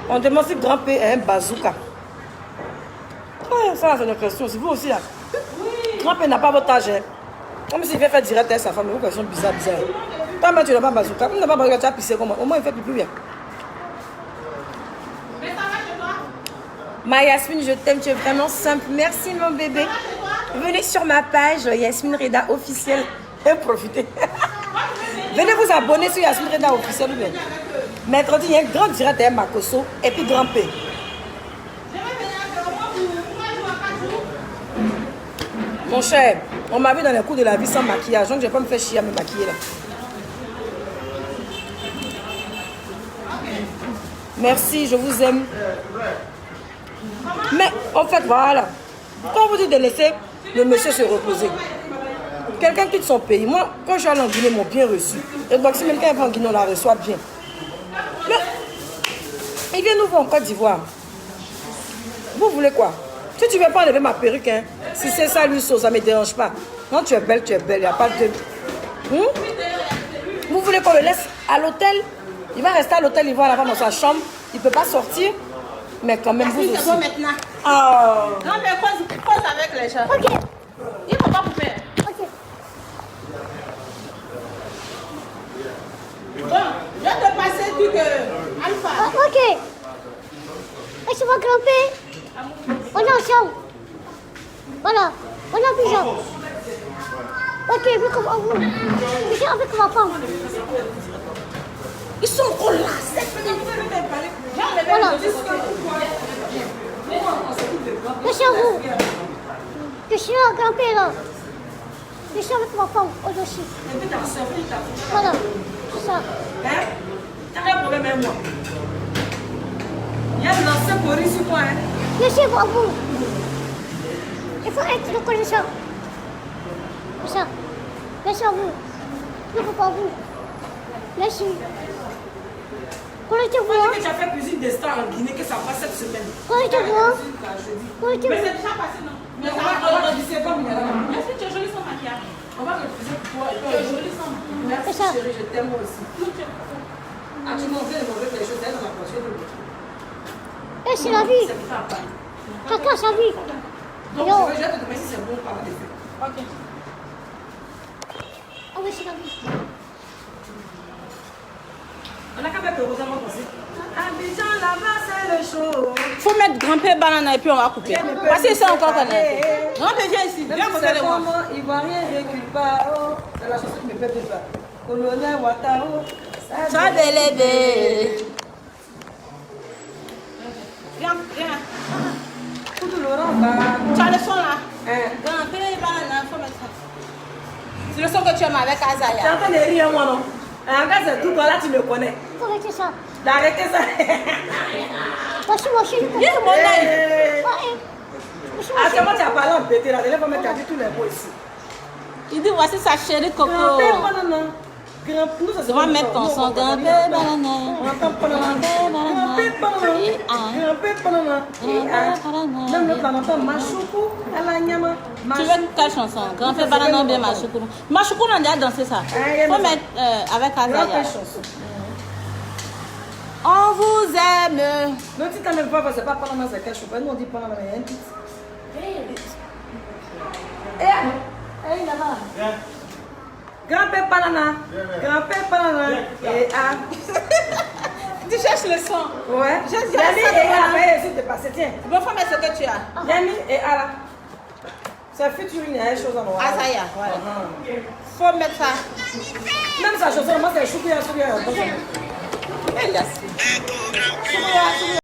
On demande si grand P est un bazooka. Ouais, ça c'est une question. C'est vous aussi là. Grand P n'a pas votre âge. Hein? Comme s'il veut faire direct avec sa femme. Vos questions bizarres. Toi-même tu n'as pas bazooka. Tu n'as pas bazooka, tu as pissé comment? Au moins il fait plus bien. Mais ça va chez toi? Ma Yasmine, je t'aime, tu es vraiment simple. Merci mon bébé. Venez sur ma page Yasmine Reda officielle et profitez. Venez vous abonner sur Yasmine Reda officielle. Mercredi, il y a un grand direct à Makoso et puis grand P. Mon cher, on m'a vu dans les cours de la vie sans maquillage, donc je ne vais pas me faire chier à me maquiller là. Merci, je vous aime. Mais en fait, voilà. Quand vous dites de laisser le monsieur se reposer, quelqu'un quitte son pays. Moi, quand je suis allé en Guinée, ils m'ont bien reçu. Et donc, si quelqu'un va en Guinée, on la reçoit bien. Mais il vient nous voir en Côte d'Ivoire. Vous voulez quoi? Si tu ne veux pas enlever ma perruque, hein, si c'est ça, lui, ça ne me dérange pas. Non, tu es belle, il n'y a pas de... Vous voulez qu'on le laisse à l'hôtel? Il va rester à l'hôtel, il va là-bas dans sa chambre. Il ne peut pas sortir. Mais quand même, vous aussi. C'est bon maintenant. Oh. Non, mais pose avec les gens. Ok. Il ne faut pas vous faire. Ok. Bon, je vais te passer du que Alpha. Ah, ok. Laisse-moi grimper. On est ensemble. Voilà. On a plusieurs. Ok, mais comme vous. Je suis avec ma femme. Ils sont encore là. Voilà. Je suis à vous. Je suis à grimper là. Je suis avec ma femme au-dessus. Voilà. C'est ça. T'as un problème avec moi. Il y a un ancien pourri sur moi. Je suis à vous. Il faut être reconnaissant. C'est ça. Merci à vous. Je ne veux pas vous. Merci. Comment tu vois? Tu as fait cuisine des stars en Guinée, que ça passe cette semaine. Comment tu vois? Comment tu Mais vois? c'est déjà passé, non? Mais on va dire comme il y a là. Est-ce que tu es jolie sans maquillage? On va refuser pour toi. Tu es jolie sans maquillage. Merci chérie, je t'aime moi aussi. Ah, tu m'en fais les mauvaises choses, elle dans la prochaine. Eh, c'est la vie. Caca, c'est la vie. Donc, Yo. je vais te demander si c'est bon par les feux. Ok. Ah oui, c'est la vie. On a qu'à mettre le rosalement aussi. Abidjan, là-bas, c'est le show. Faut mettre grand-père banane et puis on va couper. Parce que ça encore connaître. Grand-père, viens ici. Même Viens si côté c'est de moi. comment, Ivoirien recule pas. Oh, c'est la chanson qui me fait peur. Colonel Ouattara. Ça délédé. Viens, viens. Tout Laurent, bah. Tu as le son là. Hein. Grand-père banane, faut mettre ça. C'est le son que tu aimes avec Tu es Azaya. en train de rire, moi, non? En cas, c'est tout, toi, là, tu me connais. Faut arrêter ça. D'arrêter ça. Voici mon chéri. Viens, mon œil. Eh. Ouais. Voici mon Ah, chéri. c'est moi, tu as parlé en pété, là. D'ailleurs, on va mettre tous les mots ici. Il dit voici sa chérie Coco. Grand-père banana. Nous, ça, c'est On va mettre ton son. Grand-père banane. Grand-père banana. Grand-père banana. Même l'autre, là, on entend Machoukou, Alanyama. Tu veux quelle chanson? Grand-père banane ou bien Machoukou? Machoukou, on a déjà dansé ça. Faut mettre avec Azaya. Grand-père chanson. On vous aime. Donc, si tu n'as même pas, c'est pas Panama, c'est quelque chose. Nous, on dit Panama, il y a un titre. Allez là-bas. Grand-père banana. Grand-père banana. Et ah. Tu cherches le son. Ouais. Je sais Yami ça, et voilà. ah, mais s'il te passe, tiens. Bon, faut mettre ce que tu as. Yami et ah là. C'est featuring, il y a une chose en noir. Azaya, voilà. Uh-huh. Faut mettre ça. Même sa chanson, moi, c'est Choukouya, Choukouya. Elle laisse.